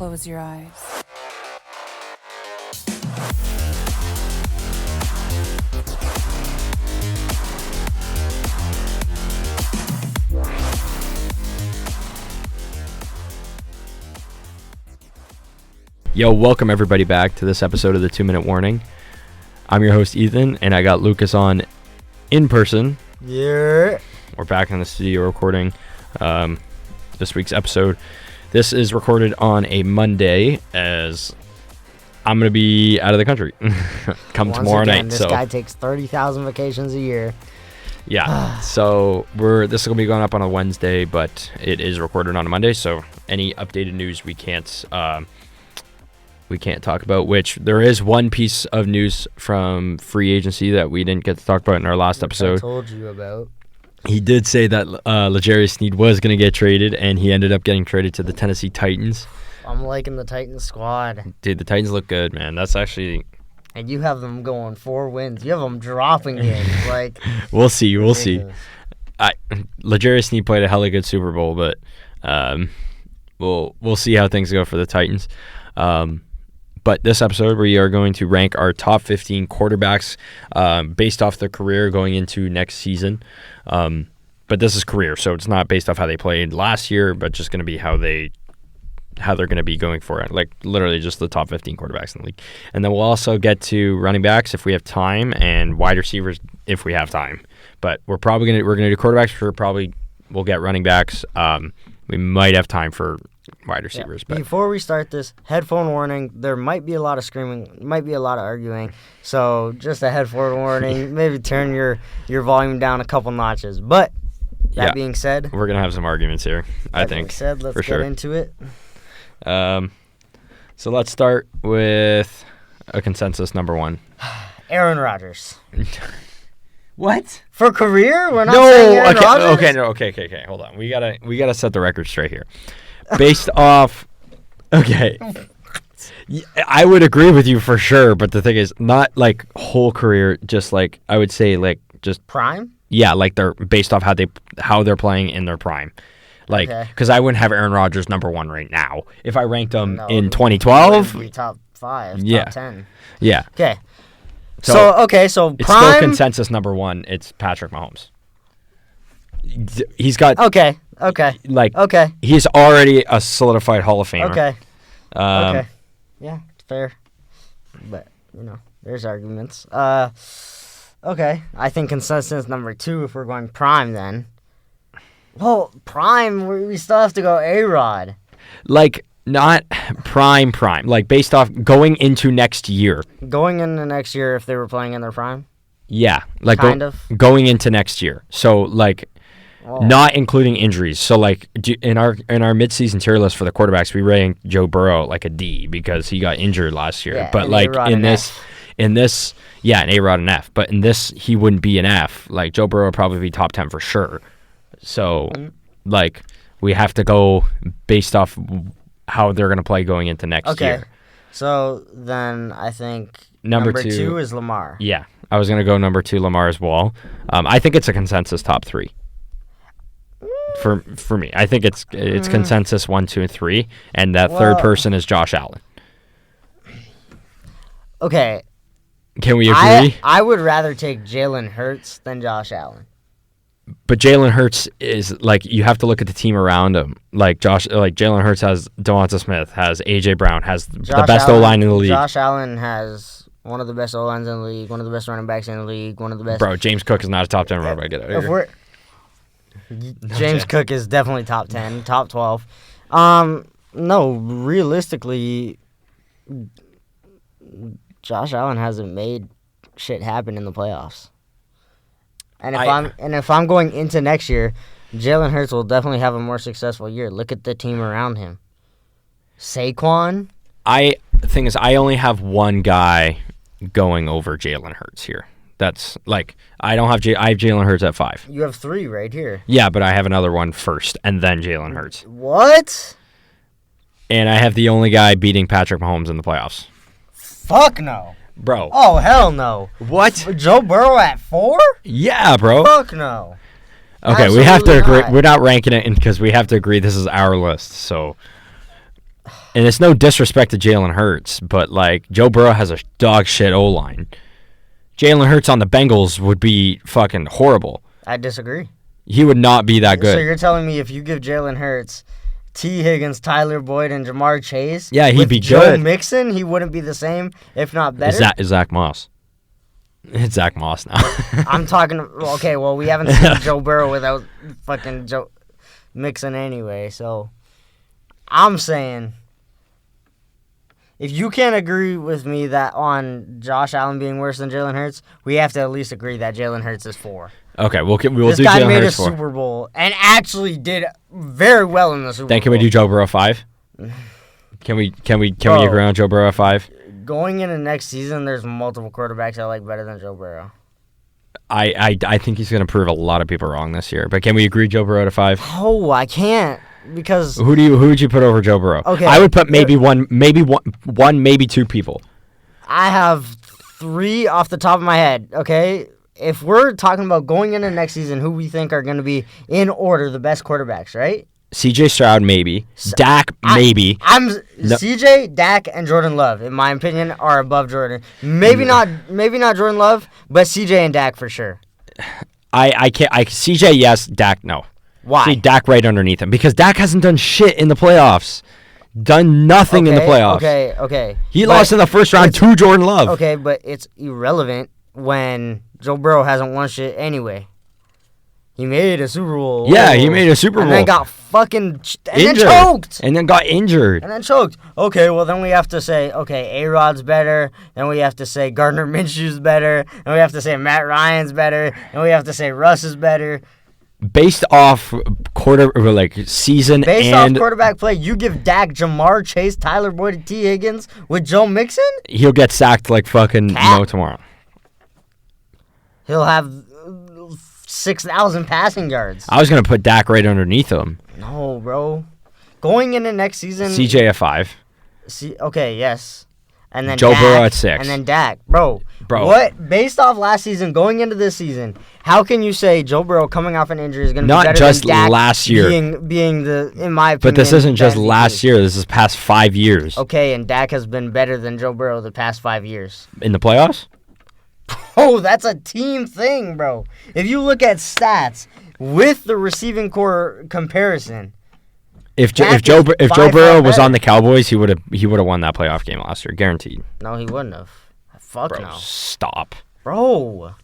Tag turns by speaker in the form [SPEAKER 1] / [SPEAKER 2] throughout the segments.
[SPEAKER 1] close your eyes.
[SPEAKER 2] Yo, welcome everybody back to this episode of the 2 Minute Warning. I'm your host Ethan, and I got Lucas on in person.
[SPEAKER 3] Yeah.
[SPEAKER 2] We're back in the studio recording this week's episode. This is recorded on a Monday, as I'm going to be out of the country come tomorrow night.
[SPEAKER 3] This guy takes 30,000 vacations a year.
[SPEAKER 2] Yeah, so this is going to be going up on a Wednesday, but it is recorded on a Monday, so any updated news we can't talk about, which there is one piece of news from free agency that we didn't get to talk about in our last episode.
[SPEAKER 3] I told you about.
[SPEAKER 2] He did say that L'Jarius Sneed was going to get traded, and he ended up getting traded to the Tennessee Titans.
[SPEAKER 3] I'm liking the Titans squad.
[SPEAKER 2] Dude, the Titans look good, man. That's actually...
[SPEAKER 3] And you have them going 4 wins. You have them dropping games. Like,
[SPEAKER 2] We'll see. L'Jarius Sneed played a hella good Super Bowl, but we'll see how things go for the Titans. But this episode, we are going to rank our top 15 quarterbacks based off their career going into next season. But this is career, so it's not based off how they played last year, but just going to be how they're going to be going for it. Like, literally just the top 15 quarterbacks in the league. And then we'll also get to running backs if we have time, and wide receivers if we have time. But we're going to do quarterbacks. We'll get running backs. We might have time for wide receivers.
[SPEAKER 3] Yeah.
[SPEAKER 2] But
[SPEAKER 3] before we start this, headphone warning, there might be a lot of screaming, might be a lot of arguing, so just a headphone warning, maybe turn your volume down a couple notches. But that being said,
[SPEAKER 2] we're going to have some arguments here, I think.
[SPEAKER 3] That being said, let's get into it.
[SPEAKER 2] So let's start with a consensus number one.
[SPEAKER 3] Aaron Rodgers.
[SPEAKER 2] What?
[SPEAKER 3] For career? We're not saying Aaron Rodgers?
[SPEAKER 2] Okay. Hold on. We gotta set the record straight here. Based off, okay, I would agree with you for sure. But the thing is, not like whole career. Just like I would say, like just
[SPEAKER 3] prime.
[SPEAKER 2] Yeah, like they're based off how they're playing in their prime. Like, because I wouldn't have Aaron Rodgers number one right now. If I ranked him in 2012,
[SPEAKER 3] be top 5,
[SPEAKER 2] yeah,
[SPEAKER 3] top 10.
[SPEAKER 2] Yeah.
[SPEAKER 3] Okay. So prime.
[SPEAKER 2] It's still consensus number one. It's Patrick Mahomes. He's got
[SPEAKER 3] okay.
[SPEAKER 2] He's already a solidified Hall of Famer.
[SPEAKER 3] Okay. Yeah, fair. But there's arguments. Okay. I think consensus number 2 if we're going prime then. Well, prime, we still have to go A-Rod.
[SPEAKER 2] Like, not prime. Like, based off going into next year.
[SPEAKER 3] Going into next year if they were playing in their prime?
[SPEAKER 2] Yeah. Like,
[SPEAKER 3] kind of.
[SPEAKER 2] Going into next year. So, like, not including injuries. So, like, in our midseason tier list for the quarterbacks, we ranked Joe Burrow like a D because he got injured last year.
[SPEAKER 3] Yeah,
[SPEAKER 2] but, like, in this, an A-Rod and F. But in this, he wouldn't be an F. Like, Joe Burrow would probably be top 10 for sure. So, like, we have to go based off how they're going to play going into next year.
[SPEAKER 3] Okay. So, then I think
[SPEAKER 2] number
[SPEAKER 3] 2 is Lamar.
[SPEAKER 2] Yeah. I was going to go number 2, Lamar, as well. I think it's a consensus top 3. For me. I think it's consensus 1, 2, and 3. And that third person is Josh Allen.
[SPEAKER 3] Okay.
[SPEAKER 2] Can we agree?
[SPEAKER 3] I would rather take Jalen Hurts than Josh Allen.
[SPEAKER 2] But Jalen Hurts is, like, you have to look at the team around him. Like, Jalen Hurts has Devonta Smith, has A.J. Brown, has the best O-line in the league.
[SPEAKER 3] Josh Allen has one of the best O-lines in the league, one of the best running backs in the league, one of the best...
[SPEAKER 2] Bro, James Cook is not a top 10 running back. Get out of here.
[SPEAKER 3] James Cook is definitely top 10, top 12. No, realistically, Josh Allen hasn't made shit happen in the playoffs. And if I'm going into next year, Jalen Hurts will definitely have a more successful year. Look at the team around him. Saquon.
[SPEAKER 2] The thing is, I only have one guy going over Jalen Hurts here. That's like I have Jalen Hurts at 5.
[SPEAKER 3] You have 3 right here.
[SPEAKER 2] Yeah, but I have another one first, and then Jalen Hurts.
[SPEAKER 3] What?
[SPEAKER 2] And I have the only guy beating Patrick Mahomes in the playoffs.
[SPEAKER 3] Fuck no.
[SPEAKER 2] Bro.
[SPEAKER 3] Oh, hell no.
[SPEAKER 2] What?
[SPEAKER 3] Joe Burrow at 4?
[SPEAKER 2] Yeah, bro.
[SPEAKER 3] Fuck no.
[SPEAKER 2] Okay,
[SPEAKER 3] Absolutely
[SPEAKER 2] we have to agree.
[SPEAKER 3] Not.
[SPEAKER 2] We're not ranking it because we have to agree this is our list, so... And it's no disrespect to Jalen Hurts, but like Joe Burrow has a dog shit O-line. Jalen Hurts on the Bengals would be fucking horrible.
[SPEAKER 3] I disagree.
[SPEAKER 2] He would not be that good.
[SPEAKER 3] So you're telling me if you give Jalen Hurts, T. Higgins, Tyler Boyd, and Jamar Chase,
[SPEAKER 2] yeah, he'd be
[SPEAKER 3] Joe
[SPEAKER 2] good.
[SPEAKER 3] Mixon, he wouldn't be the same, if not better?
[SPEAKER 2] It's Zach Moss. It's Zach Moss now.
[SPEAKER 3] I'm talking... Okay, well, we haven't seen Joe Burrow without fucking Joe Mixon anyway, so... I'm saying... If you can't agree with me that on Josh Allen being worse than Jalen Hurts, we have to at least agree that Jalen Hurts is 4.
[SPEAKER 2] Okay, we'll do Jalen Hurts 4.
[SPEAKER 3] This guy made a Super Bowl and actually did very well in the Super Bowl.
[SPEAKER 2] Then can we do Joe Burrow 5? Can we agree on Joe Burrow 5?
[SPEAKER 3] Going into next season, there's multiple quarterbacks I like better than Joe Burrow.
[SPEAKER 2] I think he's going to prove a lot of people wrong this year. But can we agree Joe Burrow to 5?
[SPEAKER 3] Oh, I can't. Because
[SPEAKER 2] who would you put over Joe Burrow?
[SPEAKER 3] Okay,
[SPEAKER 2] I would put maybe two people.
[SPEAKER 3] I have 3 off the top of my head. Okay, if we're talking about going into next season, who we think are going to be in order the best quarterbacks, right?
[SPEAKER 2] C.J. Stroud maybe, Dak maybe.
[SPEAKER 3] C.J., Dak, and Jordan Love, in my opinion, are above Jordan. Maybe not Jordan Love, but C.J. and Dak for sure.
[SPEAKER 2] I can't. C.J. yes, Dak no.
[SPEAKER 3] Why?
[SPEAKER 2] See Dak right underneath him because Dak hasn't done shit in the playoffs. Done nothing in the playoffs.
[SPEAKER 3] Okay.
[SPEAKER 2] He lost in the first round to Jordan Love.
[SPEAKER 3] Okay, but it's irrelevant when Joe Burrow hasn't won shit anyway. He made a Super Bowl.
[SPEAKER 2] Yeah, he made a Super Bowl.
[SPEAKER 3] And then got fucking... And
[SPEAKER 2] injured.
[SPEAKER 3] then choked.
[SPEAKER 2] And then got injured.
[SPEAKER 3] And then choked. Okay, well, then we have to say, okay, A-Rod's better. Then we have to say Gardner Minshew's better. Then we have to say Matt Ryan's better. Then we have to say Russ is better.
[SPEAKER 2] Based off season
[SPEAKER 3] Based off quarterback play, you give Dak, Jamar Chase, Tyler Boyd, and T. Higgins with Joe Mixon?
[SPEAKER 2] He'll get sacked like fucking tomorrow.
[SPEAKER 3] He'll have 6,000 passing yards.
[SPEAKER 2] I was going to put Dak right underneath him.
[SPEAKER 3] No, bro. Going into next season...
[SPEAKER 2] CJ at 5.
[SPEAKER 3] Okay, yes. And then
[SPEAKER 2] Joe
[SPEAKER 3] Dak,
[SPEAKER 2] Burrow at 6.
[SPEAKER 3] And then Dak. Bro. What? Based off last season, going into this season, how can you say Joe Burrow coming off an injury is going to be better
[SPEAKER 2] just
[SPEAKER 3] than Dak
[SPEAKER 2] last year.
[SPEAKER 3] Being the, in my opinion...
[SPEAKER 2] But this isn't just last year. This is past 5 years.
[SPEAKER 3] Okay, and Dak has been better than Joe Burrow the past 5 years.
[SPEAKER 2] In the playoffs?
[SPEAKER 3] Oh, that's a team thing, bro. If you look at stats with the receiving core comparison...
[SPEAKER 2] If Joe Burrow was on the Cowboys, he would have won that playoff game last year, guaranteed.
[SPEAKER 3] No, he wouldn't have. Fuck
[SPEAKER 2] bro,
[SPEAKER 3] no.
[SPEAKER 2] Stop.
[SPEAKER 3] Bro.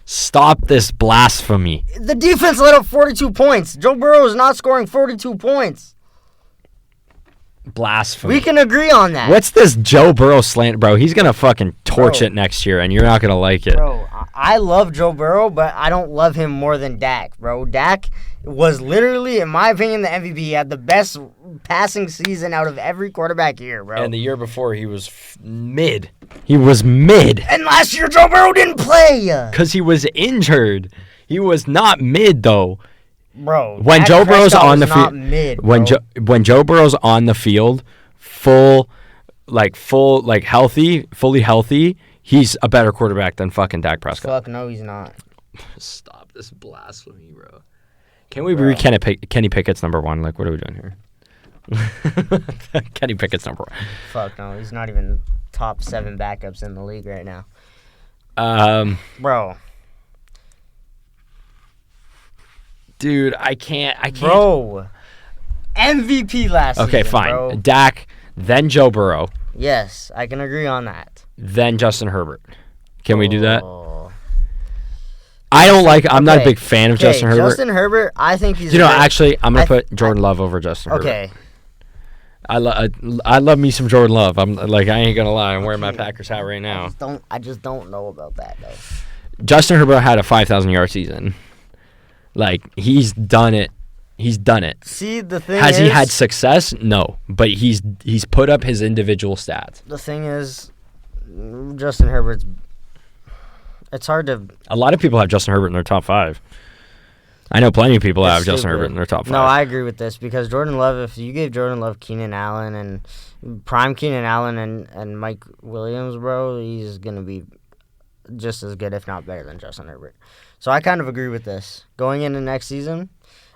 [SPEAKER 2] Stop this blasphemy.
[SPEAKER 3] The defense let up 42 points. Joe Burrow is not scoring 42 points.
[SPEAKER 2] Blasphemy.
[SPEAKER 3] We can agree on that.
[SPEAKER 2] What's this Joe Burrow slant, bro? He's going to fucking torch it next year, and you're not going to like it.
[SPEAKER 3] Bro, I love Joe Burrow, but I don't love him more than Dak, bro. Dak was literally, in my opinion, the MVP. He had the best passing season out of every quarterback here, bro.
[SPEAKER 2] And the year before, he was mid. He was mid.
[SPEAKER 3] And last year, Joe Burrow didn't play.
[SPEAKER 2] Because he was injured. He was not mid, though.
[SPEAKER 3] Bro,
[SPEAKER 2] when Joe Burrow's on the field, when Joe Burrow's on the field, fully healthy, he's a better quarterback than fucking Dak Prescott.
[SPEAKER 3] Fuck no, he's not.
[SPEAKER 2] Stop this blasphemy, bro. Can we read Kenny Pickett's number 1? Like, what are we doing here? Kenny Pickett's number 1.
[SPEAKER 3] Fuck no, he's not even top 7 backups in the league right now. Bro.
[SPEAKER 2] Dude, I can't.
[SPEAKER 3] Bro. MVP last season,
[SPEAKER 2] Okay, fine.
[SPEAKER 3] bro.
[SPEAKER 2] Dak, then Joe Burrow.
[SPEAKER 3] Yes, I can agree on that.
[SPEAKER 2] Then Justin Herbert. Can we do that? I'm not a big fan of Justin Herbert.
[SPEAKER 3] Justin Herbert, I think he's...
[SPEAKER 2] Actually, I'm going to put Jordan Love over Justin Herbert.
[SPEAKER 3] Okay.
[SPEAKER 2] I love me some Jordan Love. I'm like, I ain't going to lie. I'm wearing my Packers hat right now.
[SPEAKER 3] I just don't know about that, though.
[SPEAKER 2] Justin Herbert had a 5,000-yard season. Like, he's done it. He's done it.
[SPEAKER 3] See, the thing
[SPEAKER 2] Has he had success? No. But he's put up his individual stats.
[SPEAKER 3] The thing is, Justin Herbert's... It's hard to...
[SPEAKER 2] A lot of people have Justin Herbert in their top 5. I know plenty of people have Justin Herbert in their top 5.
[SPEAKER 3] No, I agree with this because Jordan Love, if you gave Jordan Love Keenan Allen and prime Keenan Allen and Mike Williams, bro, he's going to be just as good, if not better than Justin Herbert. So I kind of agree with this. Going into next season,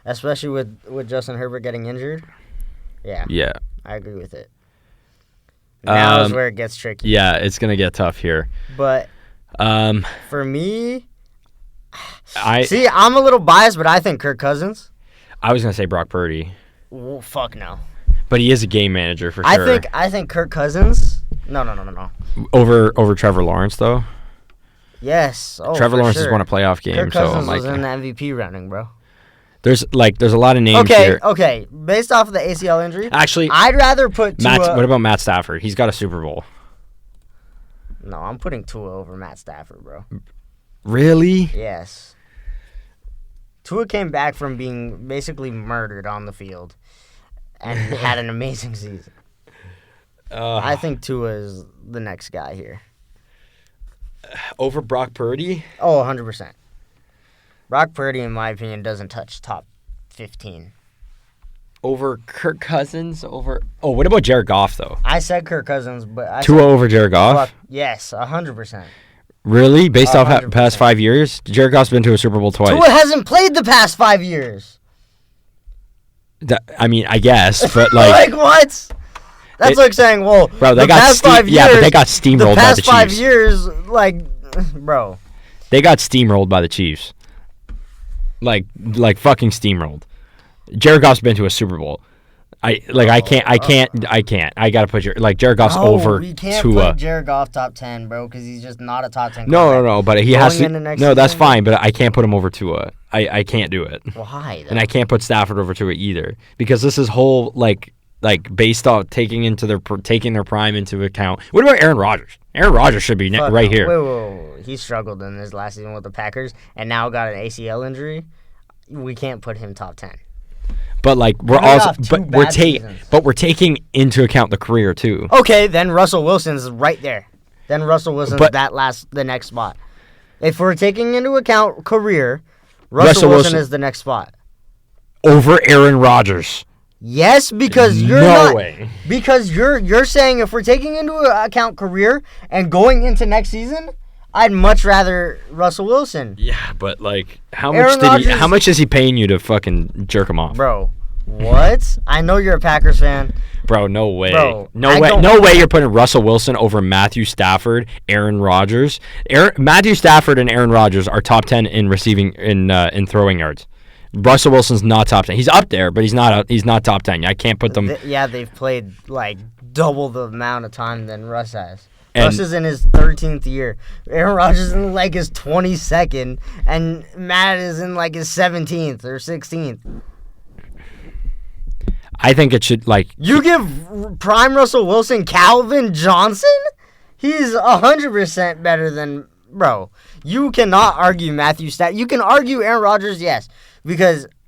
[SPEAKER 3] especially with Justin Herbert getting injured, Yeah.
[SPEAKER 2] Yeah.
[SPEAKER 3] I agree with it. Now is where it gets tricky.
[SPEAKER 2] Yeah, it's gonna get tough here.
[SPEAKER 3] But for me,
[SPEAKER 2] I'm
[SPEAKER 3] a little biased, but I think Kirk Cousins.
[SPEAKER 2] I was gonna say Brock Purdy.
[SPEAKER 3] Well, fuck no.
[SPEAKER 2] But he is a game manager for sure.
[SPEAKER 3] I think Kirk Cousins. No.
[SPEAKER 2] Over Trevor Lawrence though.
[SPEAKER 3] Yes. Oh,
[SPEAKER 2] Trevor Lawrence
[SPEAKER 3] sure.
[SPEAKER 2] has won a playoff game.
[SPEAKER 3] Kirk Cousins
[SPEAKER 2] so
[SPEAKER 3] was in the MVP running, bro.
[SPEAKER 2] There's a lot of names here.
[SPEAKER 3] Okay. Based off of the ACL injury,
[SPEAKER 2] Actually,
[SPEAKER 3] I'd rather put Tua.
[SPEAKER 2] What about Matt Stafford? He's got a Super Bowl.
[SPEAKER 3] No, I'm putting Tua over Matt Stafford, bro.
[SPEAKER 2] Really?
[SPEAKER 3] Yes. Tua came back from being basically murdered on the field and had an amazing season. I think Tua is the next guy here.
[SPEAKER 2] Over Brock Purdy?
[SPEAKER 3] Oh, 100%. Brock Purdy, in my opinion, doesn't touch top 15.
[SPEAKER 2] Over Kirk Cousins? What about Jared Goff, though?
[SPEAKER 3] I said Kirk Cousins, but
[SPEAKER 2] Tua over Jared Goff?
[SPEAKER 3] Yes, 100%.
[SPEAKER 2] Really? Based off
[SPEAKER 3] 100%.
[SPEAKER 2] past 5 years? Jared Goff's been to a Super Bowl twice.
[SPEAKER 3] Tua hasn't played the past 5 years.
[SPEAKER 2] I guess, but like...
[SPEAKER 3] like, what? That's like saying, well,
[SPEAKER 2] bro,
[SPEAKER 3] the past 5 years...
[SPEAKER 2] Yeah, but they got steamrolled by the Chiefs.
[SPEAKER 3] The past 5 years, like, bro.
[SPEAKER 2] They got steamrolled by the Chiefs. Like fucking steamrolled. Jared Goff's been to a Super Bowl. I can't. I gotta put Jared Goff's over
[SPEAKER 3] you can't
[SPEAKER 2] Tua.
[SPEAKER 3] put Jared Goff top 10, bro, because he's just not a top 10.
[SPEAKER 2] No, but he has to. No,
[SPEAKER 3] season,
[SPEAKER 2] that's fine, but I can't put him over Tua. I can't do it.
[SPEAKER 3] Why? Though?
[SPEAKER 2] And I can't put Stafford over Tua either because this is whole like based off taking their prime into account. What about Aaron Rodgers? Aaron Rodgers should be right here.
[SPEAKER 3] Wait. He struggled in his last season with the Packers and now got an ACL injury. We can't put him top 10.
[SPEAKER 2] But we're taking into account the career too.
[SPEAKER 3] Okay, then Russell Wilson's right there. Then Russell Wilson's the next spot. If we're taking into account career, Russell Wilson is the next spot.
[SPEAKER 2] Over Aaron Rodgers.
[SPEAKER 3] Yes, because because you're saying if we're taking into account career and going into next season, I'd much rather Russell Wilson.
[SPEAKER 2] Yeah, but like how much is he paying you to fucking jerk him off?
[SPEAKER 3] Bro, what? I know you're a Packers fan.
[SPEAKER 2] Bro, no way.
[SPEAKER 3] Bro,
[SPEAKER 2] no way you're putting Russell Wilson over Matthew Stafford, Aaron Rodgers. Matthew Stafford and Aaron Rodgers are top 10 in receiving in throwing yards. Russell Wilson's not top 10. He's up there, but he's not top 10. I can't put them.
[SPEAKER 3] They've played like double the amount of time than Russ has. Russ is in his 13th year. Aaron Rodgers is in like his 22nd, and Matt is in like his 17th or 16th.
[SPEAKER 2] I think it should like
[SPEAKER 3] you give prime Russell Wilson Calvin Johnson. He's 100% better than bro. You cannot argue Matthew Stafford. You can argue Aaron Rodgers, yes,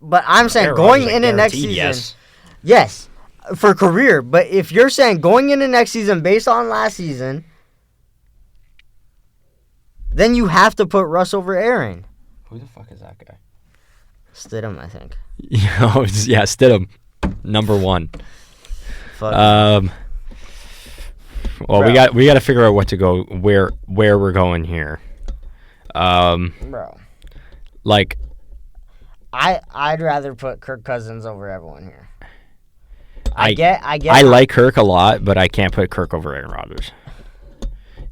[SPEAKER 3] but I'm saying Aaron going into next season, yes, for career. But if you're saying going into next season based on last season, then you have to put Russ over Aaron.
[SPEAKER 2] Who the fuck is that guy?
[SPEAKER 3] Stidham, I think.
[SPEAKER 2] Yeah, Stidham, number 1.
[SPEAKER 3] Fuck.
[SPEAKER 2] Well, we got to figure out what to go where we're going here.
[SPEAKER 3] Bro.
[SPEAKER 2] Like,
[SPEAKER 3] I'd rather put Kirk Cousins over everyone here.
[SPEAKER 2] I like Kirk a lot, but I can't put Kirk over Aaron Rodgers.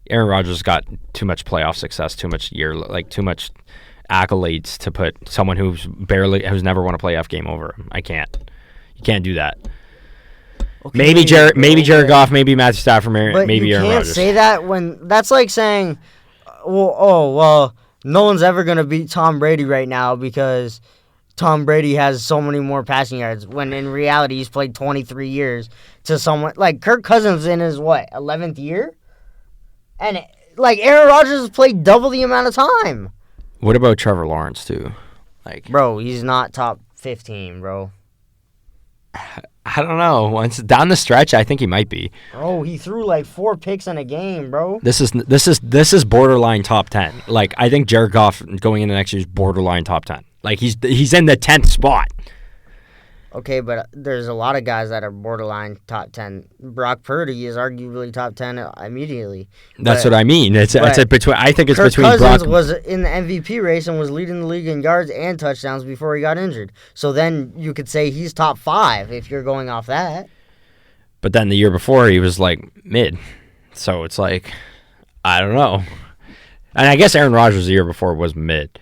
[SPEAKER 2] Aaron Rodgers got too much playoff success, too much accolades to put someone who's never won a playoff game over him. I can't. You can't do that. Okay, maybe Jared Goff, maybe Matthew Stafford, maybe Aaron Rodgers.
[SPEAKER 3] You can't say that when that's like saying, well, no one's ever gonna beat Tom Brady right now because Tom Brady has so many more passing yards. When in reality, he's played 23 years to someone like Kirk Cousins in his 11th year, and like Aaron Rodgers has played double the amount of time.
[SPEAKER 2] What about Trevor Lawrence too? Like,
[SPEAKER 3] bro, he's not top 15, bro.
[SPEAKER 2] I don't know. Once down the stretch, I think he might be.
[SPEAKER 3] Oh, he threw like 4 picks in a game, bro.
[SPEAKER 2] This is borderline top 10. Like, I think Jared Goff going into next year is borderline top 10. Like he's in the 10th spot.
[SPEAKER 3] Okay, but there's a lot of guys that are borderline top 10. Brock Purdy is arguably top 10 immediately.
[SPEAKER 2] That's what I mean. I think it's
[SPEAKER 3] Kirk
[SPEAKER 2] between
[SPEAKER 3] Cousins
[SPEAKER 2] Brock.
[SPEAKER 3] was in the MVP race and was leading the league in yards and touchdowns before he got injured. So then you could say he's top 5 if you're going off that.
[SPEAKER 2] But then the year before, he was like mid. So it's like, I don't know. And I guess Aaron Rodgers the year before was mid.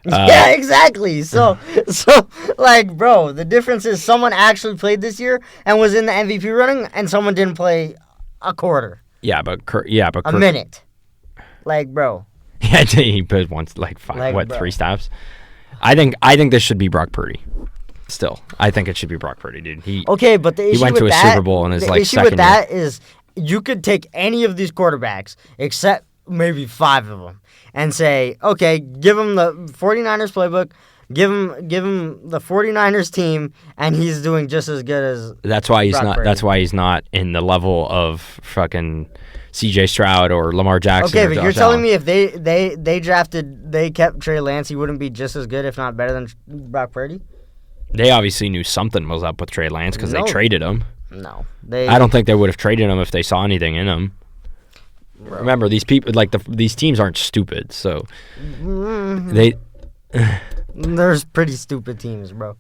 [SPEAKER 3] Yeah, exactly. So, like, bro, the difference is someone actually played this year and was in the MVP running, and someone didn't play a quarter.
[SPEAKER 2] Yeah, but
[SPEAKER 3] a minute. Like, bro.
[SPEAKER 2] Yeah, he played once, like 3 stops. I think this should be Brock Purdy. Still, I think it should be Brock Purdy, dude.
[SPEAKER 3] Okay, but the issue
[SPEAKER 2] he went to a Super Bowl in his
[SPEAKER 3] the issue with that is you could take any of these quarterbacks except maybe 5 of them and say, okay, give him the 49ers playbook, give him the 49ers team, and he's doing just as good as
[SPEAKER 2] That's why he's
[SPEAKER 3] Brock
[SPEAKER 2] not.
[SPEAKER 3] Purdy.
[SPEAKER 2] That's why he's not in the level of fucking C.J. Stroud or Lamar Jackson.
[SPEAKER 3] Okay,
[SPEAKER 2] or
[SPEAKER 3] but
[SPEAKER 2] Josh
[SPEAKER 3] you're telling
[SPEAKER 2] Allen.
[SPEAKER 3] me if they kept Trey Lance, he wouldn't be just as good, if not better than Brock Purdy?
[SPEAKER 2] They obviously knew something was up with Trey Lance because they traded him.
[SPEAKER 3] No,
[SPEAKER 2] I don't think they would have traded him if they saw anything in him. Remember, these people, like these teams, aren't stupid, so they.
[SPEAKER 3] There's pretty stupid teams, bro.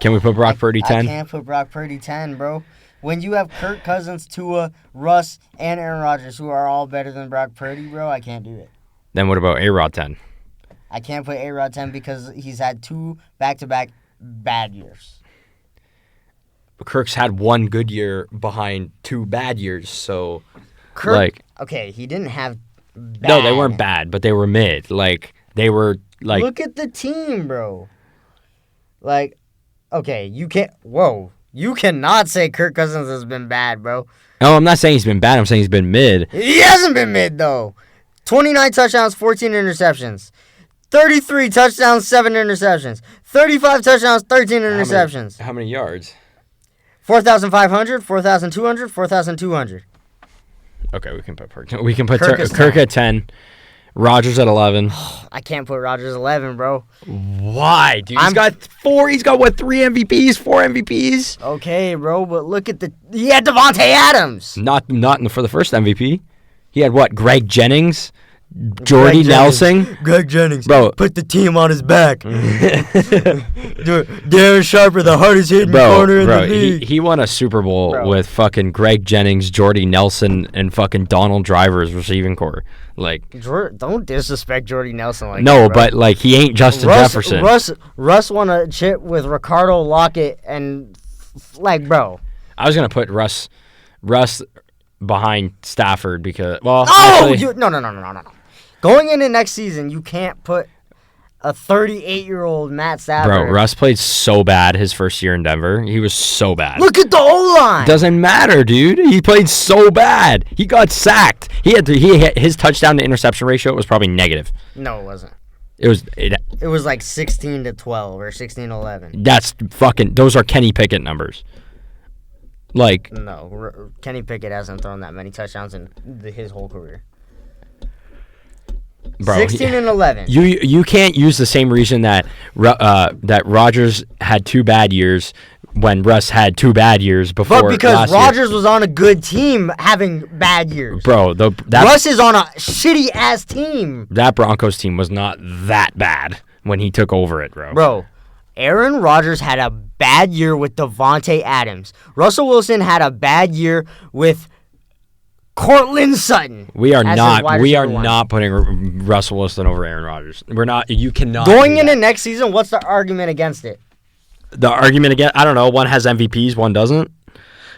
[SPEAKER 2] Can we put Brock Purdy 10?
[SPEAKER 3] I can't put Brock Purdy 10, bro. When you have Kirk Cousins, Tua, Russ, and Aaron Rodgers, who are all better than Brock Purdy, bro, I can't do it.
[SPEAKER 2] Then what about A-Rod 10?
[SPEAKER 3] I can't put A-Rod 10 because he's had 2 back-to-back bad years.
[SPEAKER 2] Kirk's had 1 good year behind 2 bad years, so
[SPEAKER 3] Kirk, okay, he didn't have bad.
[SPEAKER 2] No, they weren't bad, but they were mid. Like, they were, like...
[SPEAKER 3] Look at the team, bro. Like, okay, you cannot say Kirk Cousins has been bad, bro.
[SPEAKER 2] No, I'm not saying he's been bad. I'm saying he's been mid.
[SPEAKER 3] He hasn't been mid, though. 29 touchdowns, 14 interceptions. 33 touchdowns, 7 interceptions. 35 touchdowns, 13 interceptions.
[SPEAKER 2] How many yards?
[SPEAKER 3] 4,500, 4,200, 4,200.
[SPEAKER 2] Okay, we can put
[SPEAKER 3] Kirk
[SPEAKER 2] Kirk at 10, Rodgers at 11.
[SPEAKER 3] I can't put Rodgers 11, bro.
[SPEAKER 2] Why, dude? He's got 4. He's got, what, 3 MVPs, 4 MVPs?
[SPEAKER 3] Okay, bro, but look at he had Devontae Adams.
[SPEAKER 2] Not for the first MVP. He had, what, Greg Jennings? Jordy Nelson?
[SPEAKER 3] Greg Jennings.
[SPEAKER 2] Bro.
[SPEAKER 3] Put the team on his back. Darren Sharper, the hardest hitting corner in the league.
[SPEAKER 2] He won a Super Bowl with fucking Greg Jennings, Jordy Nelson, and fucking Donald Driver's receiving core. Like,
[SPEAKER 3] don't disrespect Jordy Nelson like
[SPEAKER 2] no,
[SPEAKER 3] that, bro.
[SPEAKER 2] but like he ain't Justin Jefferson.
[SPEAKER 3] Russ won a chip with Ricardo Lockett and like, bro.
[SPEAKER 2] I was gonna put Russ behind Stafford because no.
[SPEAKER 3] Going into next season, you can't put a 38-year-old Matt Stafford.
[SPEAKER 2] Bro, Russ played so bad his first year in Denver. He was so bad.
[SPEAKER 3] Look at the O-line.
[SPEAKER 2] Doesn't matter, dude. He played so bad. He got sacked. His touchdown to interception ratio was probably negative.
[SPEAKER 3] No, it wasn't.
[SPEAKER 2] It
[SPEAKER 3] was like 16-12 or 16-11.
[SPEAKER 2] That's fucking. Those are Kenny Pickett numbers. Like,
[SPEAKER 3] no, Kenny Pickett hasn't thrown that many touchdowns in his whole career.
[SPEAKER 2] Bro,
[SPEAKER 3] 16-11.
[SPEAKER 2] You can't use the same reason that Rodgers had 2 bad years when Russ had 2 bad years before.
[SPEAKER 3] But because Rodgers was on a good team having bad years.
[SPEAKER 2] Bro,
[SPEAKER 3] Russ is on a shitty ass team.
[SPEAKER 2] That Broncos team was not that bad when he took over it, bro.
[SPEAKER 3] Bro, Aaron Rodgers had a bad year with Devontae Adams. Russell Wilson had a bad year with Cortland Sutton.
[SPEAKER 2] We are not putting Russell Wilson over Aaron Rodgers. We're not. You cannot.
[SPEAKER 3] Going into next season, what's the argument against it?
[SPEAKER 2] The argument against, I don't know. One has MVPs, one doesn't.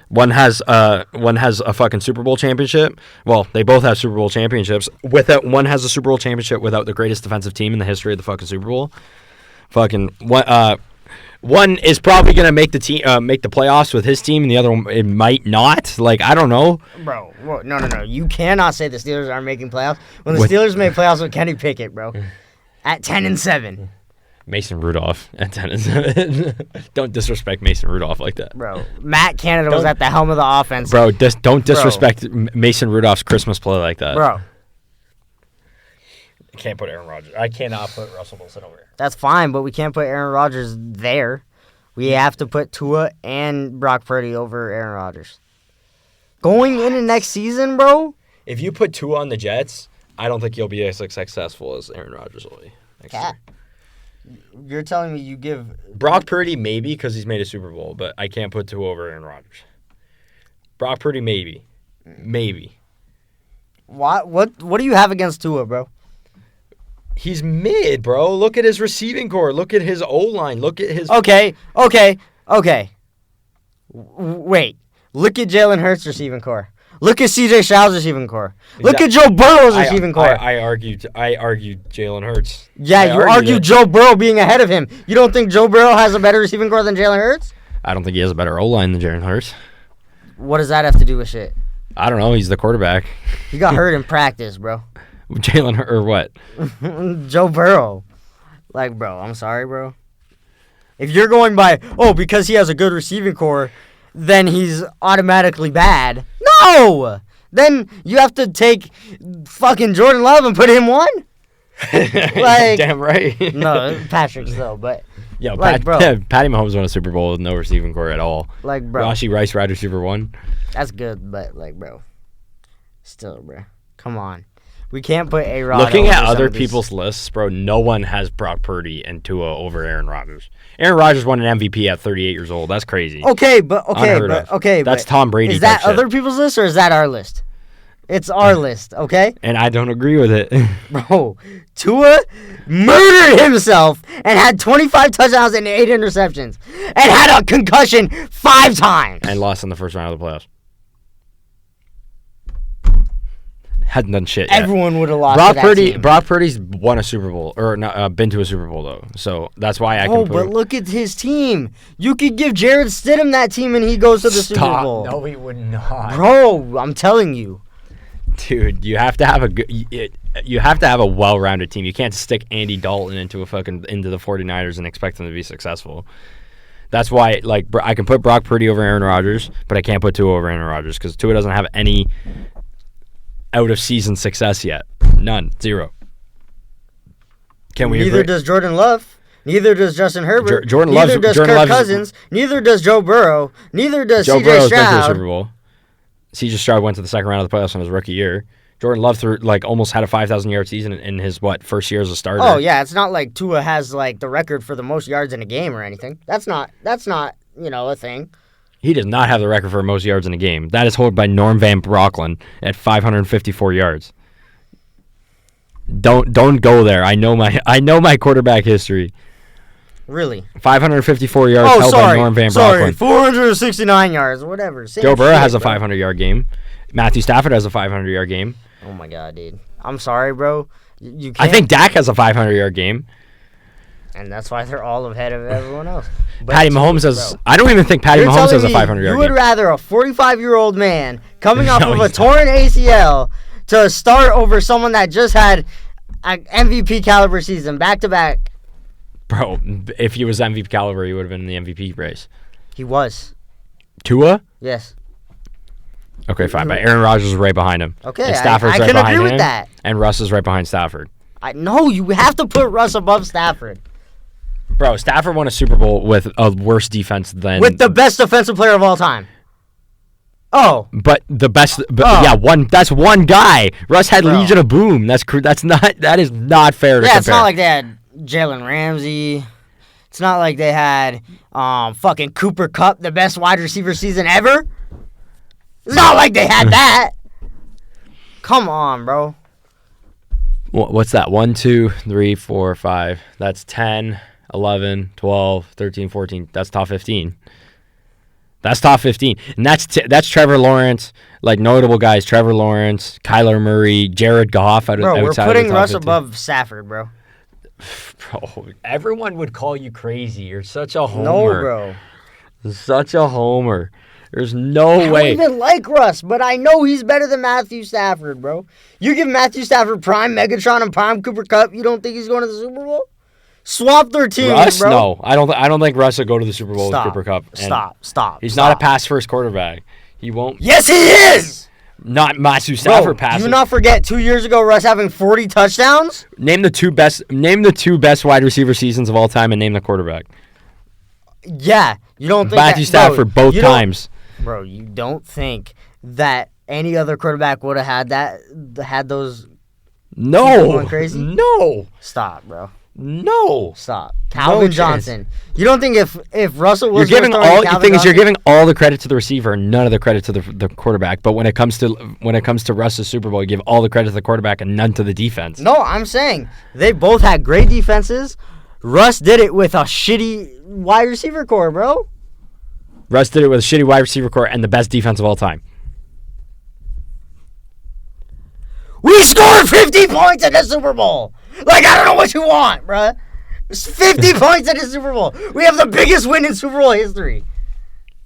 [SPEAKER 2] One has a fucking Super Bowl championship. Well, they both have Super Bowl championships. One has a Super Bowl championship without the greatest defensive team in the history of the fucking Super Bowl. Fucking one is probably gonna make the playoffs with his team, and the other one it might not. Like, I don't know,
[SPEAKER 3] bro. No. You cannot say the Steelers aren't making playoffs when the Steelers made playoffs with Kenny Pickett, bro, at 10-7.
[SPEAKER 2] Mason Rudolph at 10-7. Don't disrespect Mason Rudolph like that,
[SPEAKER 3] bro. Matt Canada was at the helm of the offense,
[SPEAKER 2] bro. Don't disrespect Mason Rudolph's Christmas play like that,
[SPEAKER 3] bro.
[SPEAKER 2] I can't put Aaron Rodgers. I cannot put Russell Wilson over here.
[SPEAKER 3] That's fine, but we can't put Aaron Rodgers there. We have to put Tua and Brock Purdy over Aaron Rodgers. Going into next season, bro.
[SPEAKER 2] If you put Tua on the Jets, I don't think you'll be as successful as Aaron Rodgers will be next year.
[SPEAKER 3] You're telling me you give
[SPEAKER 2] Brock Purdy maybe because he's made a Super Bowl, but I can't put Tua over Aaron Rodgers. Brock Purdy maybe.
[SPEAKER 3] What do you have against Tua, bro?
[SPEAKER 2] He's mid, bro. Look at his receiving core. Look at his O-line. Look at his...
[SPEAKER 3] Okay. Wait. Look at Jalen Hurts' receiving core. Look at C.J. Stroud's receiving core. Look at Joe Burrow's receiving core.
[SPEAKER 2] I argued Jalen Hurts.
[SPEAKER 3] Yeah, you argued Joe Burrow being ahead of him. You don't think Joe Burrow has a better receiving core than Jalen Hurts?
[SPEAKER 2] I don't think he has a better O-line than Jalen Hurts.
[SPEAKER 3] What does that have to do with shit?
[SPEAKER 2] I don't know. He's the quarterback.
[SPEAKER 3] He got hurt in practice, bro.
[SPEAKER 2] Jalen Hurts or what?
[SPEAKER 3] Joe Burrow. Like, bro, I'm sorry, bro. If you're going by, because he has a good receiving core, then he's automatically bad. No! Then you have to take fucking Jordan Love and put him one? Like,
[SPEAKER 2] damn right.
[SPEAKER 3] No, Patrick's though, but...
[SPEAKER 2] Yo,
[SPEAKER 3] bro.
[SPEAKER 2] Patty Mahomes won a Super Bowl with no receiving core at all.
[SPEAKER 3] Like, bro.
[SPEAKER 2] Rashee Rice wide receiver 1.
[SPEAKER 3] That's good, but, like, bro. Still, bro. Come on. We can't put A-Rod
[SPEAKER 2] Looking at other people's lists, bro, no one has Brock Purdy and Tua over Aaron Rodgers. Aaron Rodgers won an MVP at 38 years old. That's crazy.
[SPEAKER 3] That's
[SPEAKER 2] Tom Brady.
[SPEAKER 3] Is that other people's list or is that our list? It's our list, okay?
[SPEAKER 2] And I don't agree with it.
[SPEAKER 3] Bro, Tua murdered himself and had 25 touchdowns and 8 interceptions and had a concussion 5 times.
[SPEAKER 2] And lost in the first round of the playoffs. Hadn't done shit yet.
[SPEAKER 3] Everyone would have lost
[SPEAKER 2] Brock Purdy's won a Super Bowl, or not, been to a Super Bowl, though. So that's why I can put
[SPEAKER 3] but look at his team. You could give Jared Stidham that team and he goes to the Super Bowl.
[SPEAKER 2] No, he would not.
[SPEAKER 3] Bro, I'm telling you.
[SPEAKER 2] Dude, you have to have a well-rounded team. You can't stick Andy Dalton into the 49ers and expect them to be successful. That's why, like, I can put Brock Purdy over Aaron Rodgers, but I can't put Tua over Aaron Rodgers because Tua doesn't have any out-of-season success yet. None. 0. Can we
[SPEAKER 3] Neither
[SPEAKER 2] agree?
[SPEAKER 3] does Jordan Love. Neither does Justin Herbert.
[SPEAKER 2] Jordan
[SPEAKER 3] neither does
[SPEAKER 2] Jordan
[SPEAKER 3] Kirk Cousins. Neither does Joe Burrow. Neither does
[SPEAKER 2] Joe
[SPEAKER 3] C.J.
[SPEAKER 2] Burrow's been to the
[SPEAKER 3] Stroud.
[SPEAKER 2] Super Bowl. C.J. Stroud went to the second round of the playoffs in his rookie year. Jordan Love almost had a 5,000-yard season in his first year as a starter.
[SPEAKER 3] Oh yeah, it's not like Tua has the record for the most yards in a game or anything. That's not a thing.
[SPEAKER 2] He does not have the record for most yards in a game. That is held by Norm Van Brocklin at 554 yards. Don't go there. I know my quarterback history.
[SPEAKER 3] Really?
[SPEAKER 2] 554 yards held by Norm Van Brocklin.
[SPEAKER 3] 469 yards, whatever.
[SPEAKER 2] Joe Burrow has a 500-yard game. Matthew Stafford has a 500-yard game.
[SPEAKER 3] Oh my God, dude. I'm sorry, bro. You can't.
[SPEAKER 2] I think Dak has a 500-yard game.
[SPEAKER 3] And that's why they're all ahead of everyone else.
[SPEAKER 2] Patty Mahomes has... Bro. I don't even think Patty Mahomes has a 500-yard game.
[SPEAKER 3] You would rather a 45-year-old man coming off of a torn ACL to start over someone that just had an MVP caliber season back-to-back.
[SPEAKER 2] Bro, if he was MVP caliber, he would have been in the MVP race.
[SPEAKER 3] He was.
[SPEAKER 2] Tua?
[SPEAKER 3] Yes.
[SPEAKER 2] Okay, fine. But Aaron Rodgers is right behind him.
[SPEAKER 3] Okay,
[SPEAKER 2] and Stafford's
[SPEAKER 3] I
[SPEAKER 2] right
[SPEAKER 3] can
[SPEAKER 2] behind
[SPEAKER 3] agree
[SPEAKER 2] him,
[SPEAKER 3] with that.
[SPEAKER 2] And Russ is right behind Stafford.
[SPEAKER 3] No, you have to put Russ above Stafford.
[SPEAKER 2] Bro, Stafford won a Super Bowl with a worse defense than...
[SPEAKER 3] With the best defensive player of all time. Oh.
[SPEAKER 2] But the best... that's one guy. Russ had Legion of Boom. That is not fair to compare.
[SPEAKER 3] It's not like they had Jalen Ramsey. It's not like they had fucking Cooper Kupp, the best wide receiver season ever. It's not like they had that. Come on, bro.
[SPEAKER 2] What's that? 1, 2, 3, 4, 5. That's 10, 11, 12, 13, 14. That's top 15. That's top 15. And that's Trevor Lawrence, notable guys. Trevor Lawrence, Kyler Murray, Jared Goff.
[SPEAKER 3] Bro, we're putting Russ above Stafford, bro.
[SPEAKER 2] Bro, everyone would call you crazy. You're such a homer.
[SPEAKER 3] No, bro.
[SPEAKER 2] Such a homer. There's no way.
[SPEAKER 3] I don't even like Russ, but I know he's better than Matthew Stafford, bro. You give Matthew Stafford prime Megatron and prime Cooper Kupp, you don't think he's going to the Super Bowl? Swap their teams,
[SPEAKER 2] Russ,
[SPEAKER 3] bro.
[SPEAKER 2] No. I don't think Russ will go to the Super Bowl with Cooper Kupp.
[SPEAKER 3] Stop.
[SPEAKER 2] He's not a pass-first quarterback. He won't.
[SPEAKER 3] Yes, he is!
[SPEAKER 2] Not Matthew Stafford passes.
[SPEAKER 3] Do not forget 2 years ago, Russ having 40 touchdowns?
[SPEAKER 2] Name the two best wide receiver seasons of all time and name the quarterback.
[SPEAKER 3] Yeah, you don't think
[SPEAKER 2] Matthew Stafford both times.
[SPEAKER 3] Bro, you don't think that any other quarterback would have had those?
[SPEAKER 2] No,
[SPEAKER 3] going crazy?
[SPEAKER 2] No,
[SPEAKER 3] stop, bro.
[SPEAKER 2] No,
[SPEAKER 3] stop. Calvin Johnson. You don't think if Russell was
[SPEAKER 2] you're giving all the credit to the receiver and none of the credit to the quarterback. But when it comes to Russ's Super Bowl, you give all the credit to the quarterback and none to the defense.
[SPEAKER 3] No, I'm saying they both had great defenses. Russ did it with a shitty wide receiver core, bro.
[SPEAKER 2] Russ did it with a shitty wide receiver core and the best defense of all time.
[SPEAKER 3] We scored 50 points in the Super Bowl. Like, I don't know what you want, bruh. It's 50 points in the Super Bowl. We have the biggest win in Super Bowl history.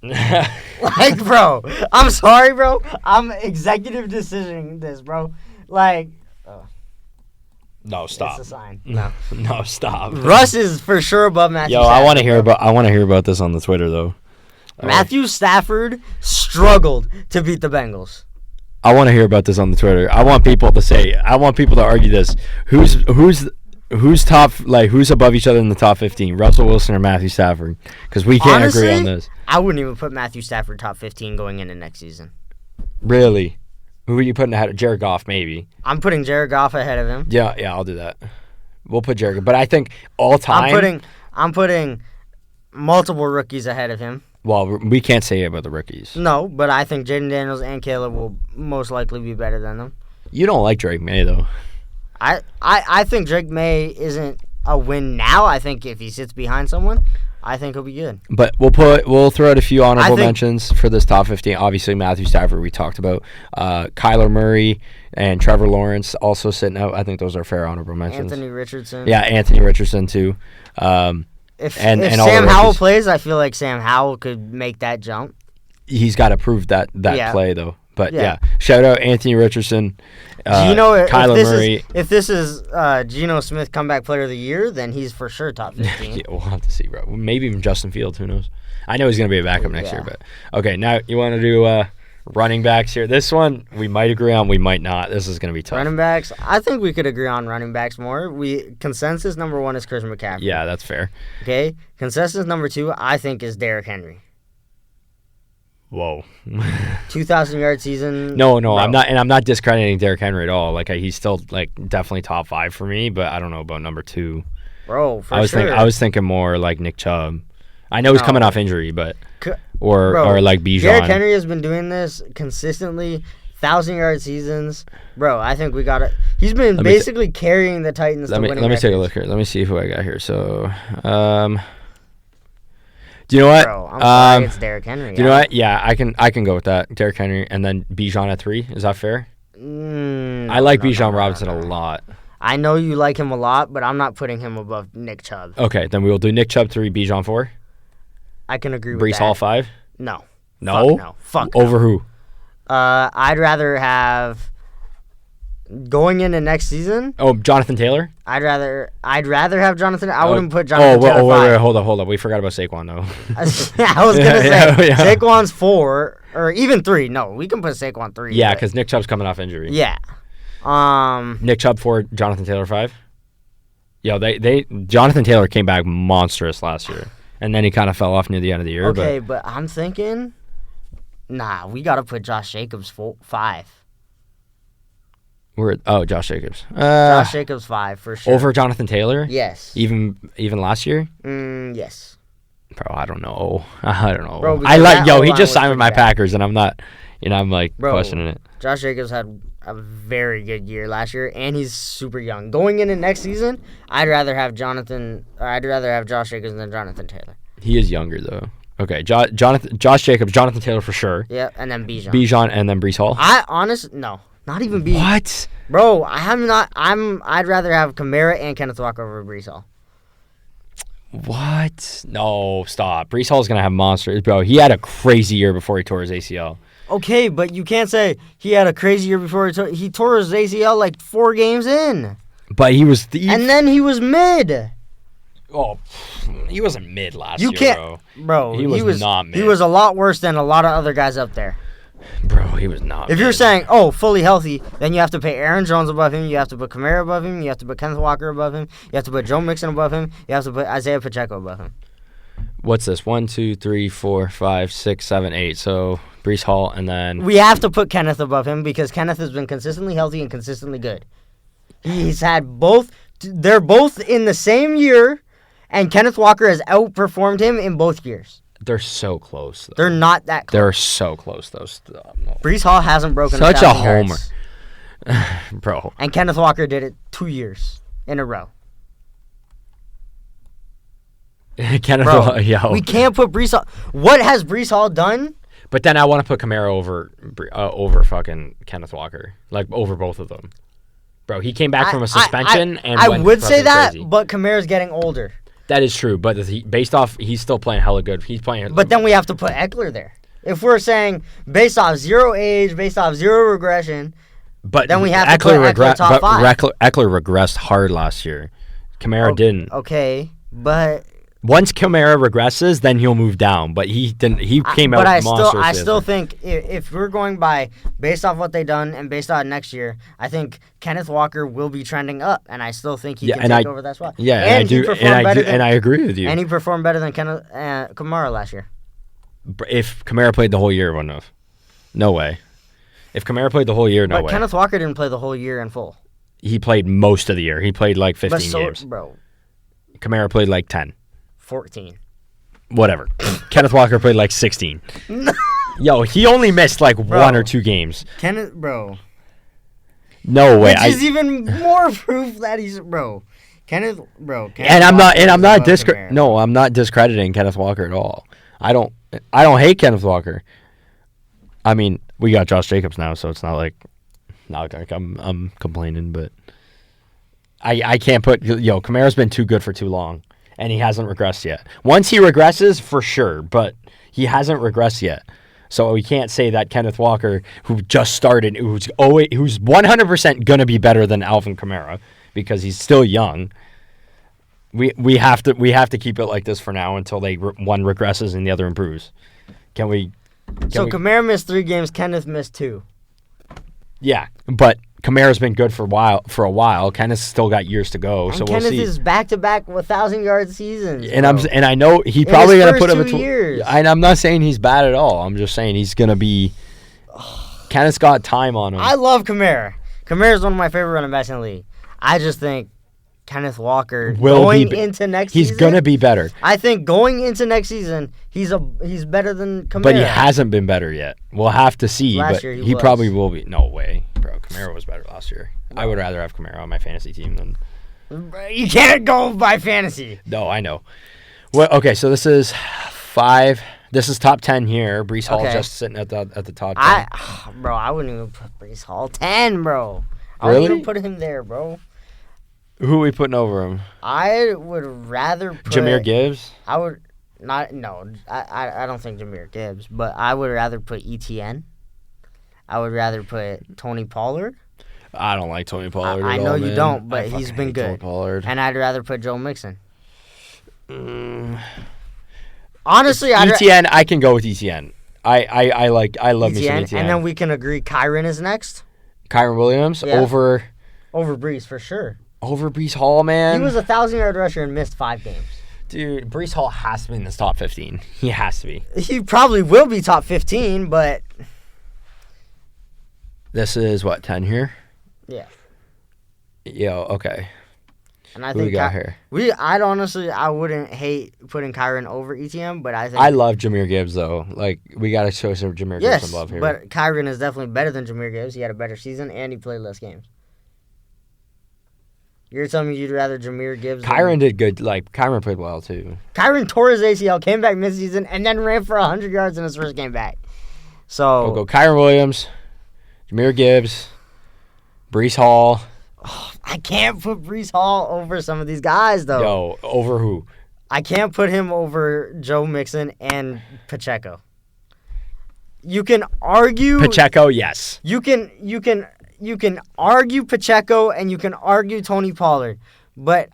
[SPEAKER 3] Like, bro, I'm sorry, bro. I'm executive decisioning this, bro. Like,
[SPEAKER 2] no, stop.
[SPEAKER 3] It's a sign. No,
[SPEAKER 2] no, stop.
[SPEAKER 3] Russ is for sure above Matthew.
[SPEAKER 2] Yo,
[SPEAKER 3] Stafford,
[SPEAKER 2] I want to hear about this on the Twitter though.
[SPEAKER 3] Matthew Stafford struggled to beat the Bengals.
[SPEAKER 2] I want to hear about this on the Twitter. I want people to argue this. Who's top, like, who's above each other in the top 15? Russell Wilson or Matthew Stafford? Because we can't agree on this.
[SPEAKER 3] I wouldn't even put Matthew Stafford top 15 going into next season.
[SPEAKER 2] Really? Who are you putting ahead of Jared Goff, maybe?
[SPEAKER 3] I'm putting Jared Goff ahead of him.
[SPEAKER 2] Yeah, I'll do that. We'll put Jared Goff. But I think all time...
[SPEAKER 3] I'm putting multiple rookies ahead of him.
[SPEAKER 2] Well, we can't say it about the rookies.
[SPEAKER 3] No, but I think Jaden Daniels and Caleb will most likely be better than them.
[SPEAKER 2] You don't like Drake May, though.
[SPEAKER 3] I think Drake May isn't a win now. I think if he sits behind someone, I think he'll be good.
[SPEAKER 2] But we'll throw out a few honorable mentions for this top 15. Obviously, Matthew Stafford we talked about. Kyler Murray and Trevor Lawrence also sitting out. I think those are fair honorable mentions.
[SPEAKER 3] Anthony Richardson.
[SPEAKER 2] Yeah, Anthony Richardson too.
[SPEAKER 3] If Sam Howell plays, I feel like Sam Howell could make that jump.
[SPEAKER 2] He's got to prove that play, though. But, yeah, shout out Anthony Richardson, Kyler Murray.
[SPEAKER 3] If this is Geno Smith Comeback Player of the Year, then he's for sure top 15.
[SPEAKER 2] Yeah, we'll have to see, bro. Maybe even Justin Fields. Who knows? I know he's going to be a backup next year. But okay, now you want to do running backs here. This one we might agree on, we might not. This is going to be tough.
[SPEAKER 3] Running backs, I think we could agree on running backs more. Consensus number 1 is Chris McCaffrey.
[SPEAKER 2] Yeah, that's fair.
[SPEAKER 3] Okay, consensus number 2, I think, is Derrick Henry.
[SPEAKER 2] Whoa.
[SPEAKER 3] 2,000-yard season.
[SPEAKER 2] No, bro. I'm not discrediting Derrick Henry at all. Like he's still like definitely top 5 for me, but I don't know about number 2.
[SPEAKER 3] Bro,
[SPEAKER 2] I was thinking more like Nick Chubb. I know he's coming off injury, but or like Bijan.
[SPEAKER 3] Derrick Henry has been doing this consistently, 1,000-yard seasons. Bro, I think we got it. He's been basically carrying the Titans to winning records.
[SPEAKER 2] Let me take a look here. Let me see who I got here. So, do you know what?
[SPEAKER 3] Bro, I'm sorry, it's Derrick Henry.
[SPEAKER 2] Do you know what? Yeah, I can go with that. Derrick Henry and then Bijan at 3. Is that fair? I like Bijan Robinson a lot.
[SPEAKER 3] I know you like him a lot, but I'm not putting him above Nick Chubb.
[SPEAKER 2] Okay, then we will do Nick Chubb 3, Bijan 4.
[SPEAKER 3] I can agree with that.
[SPEAKER 2] Breece Hall 5?
[SPEAKER 3] No.
[SPEAKER 2] No?
[SPEAKER 3] Fuck
[SPEAKER 2] Over who?
[SPEAKER 3] I'd rather have going into next season.
[SPEAKER 2] Oh, Jonathan Taylor?
[SPEAKER 3] I'd rather have Jonathan. I wouldn't put Jonathan Taylor 5.
[SPEAKER 2] Wait, hold up. We forgot about Saquon though.
[SPEAKER 3] I was gonna say Saquon's 4 or even 3. No, we can put Saquon 3.
[SPEAKER 2] Yeah, because Nick Chubb's coming off injury.
[SPEAKER 3] Yeah.
[SPEAKER 2] Nick Chubb 4, Jonathan Taylor 5. Yo, Jonathan Taylor came back monstrous last year, and then he kind of fell off near the end of the year.
[SPEAKER 3] Okay, but I'm thinking, we gotta put Josh Jacobs 5.
[SPEAKER 2] Josh Jacobs.
[SPEAKER 3] Josh Jacobs 5 for sure.
[SPEAKER 2] Over Jonathan Taylor?
[SPEAKER 3] Yes.
[SPEAKER 2] Even last year?
[SPEAKER 3] Yes.
[SPEAKER 2] Bro, I don't know.
[SPEAKER 3] Bro,
[SPEAKER 2] he just signed with my Packers, and I'm not, I'm like questioning it.
[SPEAKER 3] Josh Jacobs had a very good year last year, and he's super young. Going into next season, I'd rather have Josh Jacobs than Jonathan Taylor.
[SPEAKER 2] He is younger though. Okay, Josh Jacobs, Jonathan Taylor for sure.
[SPEAKER 3] Yeah, and then Bijan.
[SPEAKER 2] Bijan and then Breece Hall.
[SPEAKER 3] No. Not even Bijan.
[SPEAKER 2] What?
[SPEAKER 3] Bro, I'd rather have Kamara and Kenneth Walker over Breece Hall.
[SPEAKER 2] What? No, stop. Breece Hall's going to have monsters. Bro, he had a crazy year before he tore his ACL.
[SPEAKER 3] Okay, but you can't say he had a crazy year before he tore his ACL like 4 games in.
[SPEAKER 2] But he was...
[SPEAKER 3] and then he was mid.
[SPEAKER 2] Oh, he wasn't mid last year,
[SPEAKER 3] bro.
[SPEAKER 2] He was not mid.
[SPEAKER 3] He was a lot worse than a lot of other guys up there.
[SPEAKER 2] Bro, he was not.
[SPEAKER 3] If you're saying, fully healthy, then you have to put Aaron Jones above him. You have to put Kamara above him. You have to put Kenneth Walker above him. You have to put Joe Mixon above him. You have to put Isaiah Pacheco above him.
[SPEAKER 2] What's this? 1, 2, 3, 4, 5, 6, 7, 8. So Brees Hall, and then
[SPEAKER 3] We have to put Kenneth above him because Kenneth has been consistently healthy and consistently good. He's had both. They're both in the same year, and Kenneth Walker has outperformed him in both years.
[SPEAKER 2] they're so close. Though.
[SPEAKER 3] They're not that close.
[SPEAKER 2] They're so close. Those. No.
[SPEAKER 3] Brees Hall hasn't broken
[SPEAKER 2] Such a
[SPEAKER 3] 1,000 yards.
[SPEAKER 2] homer, bro.
[SPEAKER 3] And Kenneth Walker did it 2 years in a row.
[SPEAKER 2] Kenneth,
[SPEAKER 3] Bro,
[SPEAKER 2] yo.
[SPEAKER 3] we can't put Brees Hall. What has Brees Hall done?
[SPEAKER 2] But then I want to put Kamara over fucking Kenneth Walker, like over both of them. Bro, he came back from a suspension
[SPEAKER 3] I
[SPEAKER 2] went
[SPEAKER 3] would say
[SPEAKER 2] fucking
[SPEAKER 3] that,
[SPEAKER 2] crazy.
[SPEAKER 3] but Kamara's getting older.
[SPEAKER 2] That is true, but based off, he's still playing hella good. He's playing.
[SPEAKER 3] But then we have to put Eckler there. If we're saying based off zero age, based off zero regression,
[SPEAKER 2] but
[SPEAKER 3] then we have to put Eckler top 5.
[SPEAKER 2] Eckler regressed hard last year. Kamara didn't.
[SPEAKER 3] Okay, but
[SPEAKER 2] Once Kamara regresses, then he'll move down. But he didn't. He came out monstrous.
[SPEAKER 3] I still think if we're going by based off what they've done and based on next year, I think Kenneth Walker will be trending up, and I still think he can take over that spot.
[SPEAKER 2] Yeah, and I do, and I agree with you.
[SPEAKER 3] And he performed better than Kamara last year.
[SPEAKER 2] If Kamara played the whole year, wouldn't have. No way. If Kamara played the whole year, no way.
[SPEAKER 3] But Kenneth Walker didn't play the whole year in full.
[SPEAKER 2] He played most of the year. He played like 15 games.
[SPEAKER 3] Bro,
[SPEAKER 2] Kamara played like 10.
[SPEAKER 3] 14.
[SPEAKER 2] Whatever. Kenneth Walker played like 16. Yo, he only missed like 1 or 2 games.
[SPEAKER 3] Bro.
[SPEAKER 2] No way.
[SPEAKER 3] Which is even more proof that he's Kenneth
[SPEAKER 2] and I'm not discrediting Kenneth Walker at all. I don't hate Kenneth Walker. I mean, we got Josh Jacobs now, so it's not like I'm complaining, but I can't put Kamara's been too good for too long. And he hasn't regressed yet. Once he regresses, for sure, but he hasn't regressed yet. So we can't say that Kenneth Walker, who just started, who's 100% gonna be better than Alvin Kamara because he's still young. We have to keep it like this for now until one regresses and the other improves.
[SPEAKER 3] Kamara missed 3 games. Kenneth missed 2.
[SPEAKER 2] Yeah, but Kamara's been good for a while. Kenneth's still got years to go,
[SPEAKER 3] and
[SPEAKER 2] so
[SPEAKER 3] Kenneth
[SPEAKER 2] we'll see.
[SPEAKER 3] is back-to-back 1,000-yard seasons.
[SPEAKER 2] And I know he's probably gonna put him years. And I'm not saying he's bad at all. I'm just saying he's gonna be. Kenneth's got time on him.
[SPEAKER 3] I love Kamara. Kamara is one of my favorite running backs in the league. I just think Kenneth Walker into next season,
[SPEAKER 2] he's gonna be better.
[SPEAKER 3] I think going into next season, he's better than Kamara.
[SPEAKER 2] But he hasn't been better yet. We'll have to see.
[SPEAKER 3] Last
[SPEAKER 2] but
[SPEAKER 3] year
[SPEAKER 2] he probably will be. No way, bro. Kamara was better last year. No. I would rather have Kamara on my fantasy team than.
[SPEAKER 3] You can't go by fantasy.
[SPEAKER 2] No, I know. Well, okay, so this is 5. This is top 10 here. Brees Hall just sitting at the top 10.
[SPEAKER 3] Bro, I wouldn't even put Brees Hall 10, bro. I
[SPEAKER 2] Really?
[SPEAKER 3] wouldn't even put him there, bro.
[SPEAKER 2] Who are we putting over him?
[SPEAKER 3] I would rather put
[SPEAKER 2] Jahmyr Gibbs?
[SPEAKER 3] I would not. No, I don't think Jahmyr Gibbs, but I would rather put ETN. I would rather put Tony Pollard.
[SPEAKER 2] I don't like Tony Pollard.
[SPEAKER 3] I know you don't, but
[SPEAKER 2] he's
[SPEAKER 3] he's been good.
[SPEAKER 2] Tony Pollard.
[SPEAKER 3] And I'd rather put Joe Mixon. Honestly,
[SPEAKER 2] ETN. I can go with ETN. I love me some ETN.
[SPEAKER 3] And then we can agree Kyron is next.
[SPEAKER 2] Kyron Williams over
[SPEAKER 3] Brees for sure.
[SPEAKER 2] Over Brees Hall, man.
[SPEAKER 3] He was a 1,000-yard rusher and missed 5 games.
[SPEAKER 2] Dude, Brees Hall has to be in this top 15. He has to be.
[SPEAKER 3] He probably will be top 15, but
[SPEAKER 2] this is what, 10 here?
[SPEAKER 3] Yeah.
[SPEAKER 2] Yo, okay.
[SPEAKER 3] And I
[SPEAKER 2] Who
[SPEAKER 3] think
[SPEAKER 2] we got here?
[SPEAKER 3] I wouldn't hate putting Kyron over ETM, but I think
[SPEAKER 2] I love Jahmyr Gibbs though. Like we gotta show some Jahmyr Gibbs some love here.
[SPEAKER 3] But Kyron is definitely better than Jahmyr Gibbs. He had a better season and he played less games. You're telling me you'd rather Jahmyr Gibbs?
[SPEAKER 2] Kyron did good. Like Kyron played well too.
[SPEAKER 3] Kyron tore his ACL, came back mid-season, and then ran for 100 yards in his first game back. So
[SPEAKER 2] we'll go Kyron Williams, Jahmyr Gibbs, Brees Hall.
[SPEAKER 3] Oh, I can't put Brees Hall over some of these guys though.
[SPEAKER 2] Yo, over who?
[SPEAKER 3] I can't put him over Joe Mixon and Pacheco. You can argue
[SPEAKER 2] Pacheco, yes.
[SPEAKER 3] You can argue Pacheco and you can argue Tony Pollard, but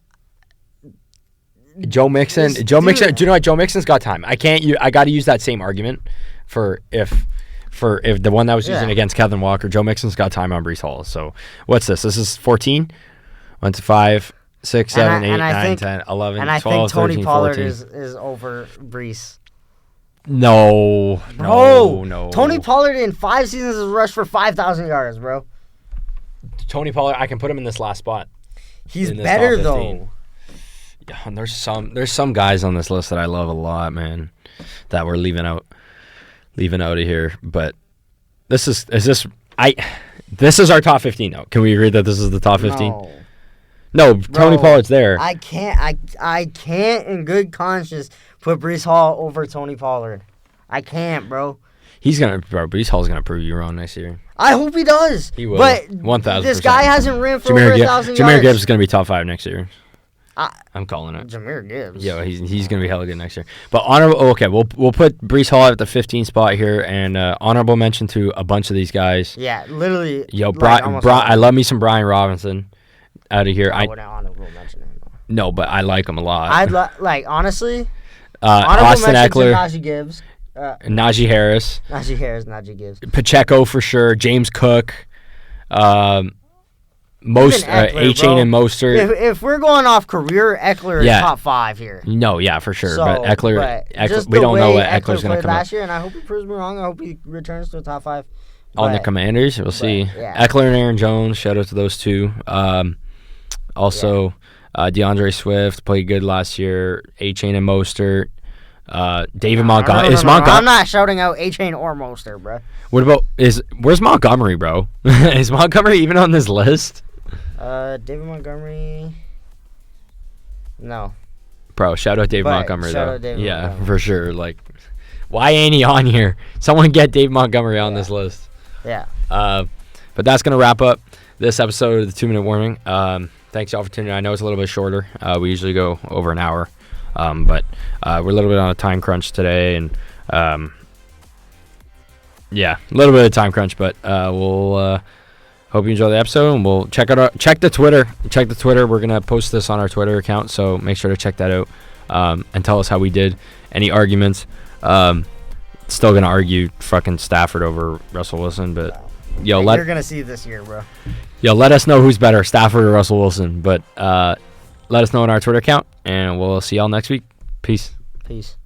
[SPEAKER 2] Joe Mixon. Do you know what? Joe Mixon's got time. I got to use that same argument for if the one that was using against Kevin Walker. Joe Mixon's got time on Brees Hall. So what's this? This is 14. 1 to 5. 6, 7, 8,
[SPEAKER 3] and I
[SPEAKER 2] 9,
[SPEAKER 3] think-
[SPEAKER 2] 10, 11,
[SPEAKER 3] And I
[SPEAKER 2] 12,
[SPEAKER 3] think Tony
[SPEAKER 2] 13,
[SPEAKER 3] Pollard
[SPEAKER 2] 14.
[SPEAKER 3] is over Brees.
[SPEAKER 2] No.
[SPEAKER 3] Bro,
[SPEAKER 2] No.
[SPEAKER 3] Tony Pollard in 5 seasons has rushed for 5,000 yards, bro.
[SPEAKER 2] Tony Pollard, I can put him in this last spot.
[SPEAKER 3] He's
[SPEAKER 2] in this
[SPEAKER 3] better
[SPEAKER 2] top 15.
[SPEAKER 3] though.
[SPEAKER 2] Yeah, and there's some guys on this list that I love a lot, man, that we're leaving out of here. But this is our top 15 though. Can we agree that this is the top 15? No, Tony Pollard's there.
[SPEAKER 3] I can't in good conscience put Brees Hall over Tony Pollard. I can't, bro.
[SPEAKER 2] Brees Hall's gonna prove you wrong next year.
[SPEAKER 3] I hope he does.
[SPEAKER 2] He will.
[SPEAKER 3] But
[SPEAKER 2] 1,000%.
[SPEAKER 3] this guy hasn't ran for over 1,000 yards.
[SPEAKER 2] Jahmyr Gibbs is gonna be top 5 next year. I'm calling it.
[SPEAKER 3] Jahmyr Gibbs.
[SPEAKER 2] Yeah, he's gonna be hella good next year. But honorable. Okay, we'll put Brees Hall at the 15 spot here, and honorable mention to a bunch of these guys.
[SPEAKER 3] Yeah, literally.
[SPEAKER 2] Yo,
[SPEAKER 3] like,
[SPEAKER 2] I love me some Brian Robinson. Out of here,
[SPEAKER 3] I wouldn't honorable mention him.
[SPEAKER 2] No, but I like him a lot.
[SPEAKER 3] Honestly.
[SPEAKER 2] Austin Eckler,
[SPEAKER 3] Najee Gibbs.
[SPEAKER 2] Najee Harris.
[SPEAKER 3] Najee Gibbs.
[SPEAKER 2] Pacheco for sure. James Cook. A-Chain and Mostert.
[SPEAKER 3] If we're going off career, Eckler is top 5 here.
[SPEAKER 2] No, yeah, for sure.
[SPEAKER 3] So,
[SPEAKER 2] but Eckler,
[SPEAKER 3] we
[SPEAKER 2] don't know what Eckler's going to come
[SPEAKER 3] last year, and I hope he proves me wrong. I hope he returns to a top 5.
[SPEAKER 2] On the Commanders, we'll see.
[SPEAKER 3] Yeah.
[SPEAKER 2] Eckler and Aaron Jones, shout out to those two. DeAndre Swift played good last year. A-Chain and Mostert. David Montgomery.
[SPEAKER 3] I'm not shouting out A-Chain or Mostert, bro.
[SPEAKER 2] What about where's Montgomery, bro? Is Montgomery even on this list?
[SPEAKER 3] David Montgomery. No.
[SPEAKER 2] Bro, shout out David Montgomery
[SPEAKER 3] shout
[SPEAKER 2] though.
[SPEAKER 3] out David
[SPEAKER 2] yeah,
[SPEAKER 3] Montgomery.
[SPEAKER 2] for sure. Like, why ain't he on here? Someone get Dave Montgomery on this list.
[SPEAKER 3] Yeah.
[SPEAKER 2] But that's gonna wrap up this episode of the 2 Minute Warning. Thanks y'all for tuning in. I know it's a little bit shorter. We usually go over an hour, but we're a little bit on a time crunch today, and a little bit of time crunch. But we'll hope you enjoy the episode, and we'll check the Twitter. Check the Twitter. We're gonna post this on our Twitter account, so make sure to check that out and tell us how we did. Any arguments? Still gonna argue fucking Stafford over Russell Wilson, but you're
[SPEAKER 3] gonna see this year, bro.
[SPEAKER 2] Let us know who's better, Stafford or Russell Wilson. But let us know on our Twitter account, and we'll see y'all next week. Peace.
[SPEAKER 3] Peace.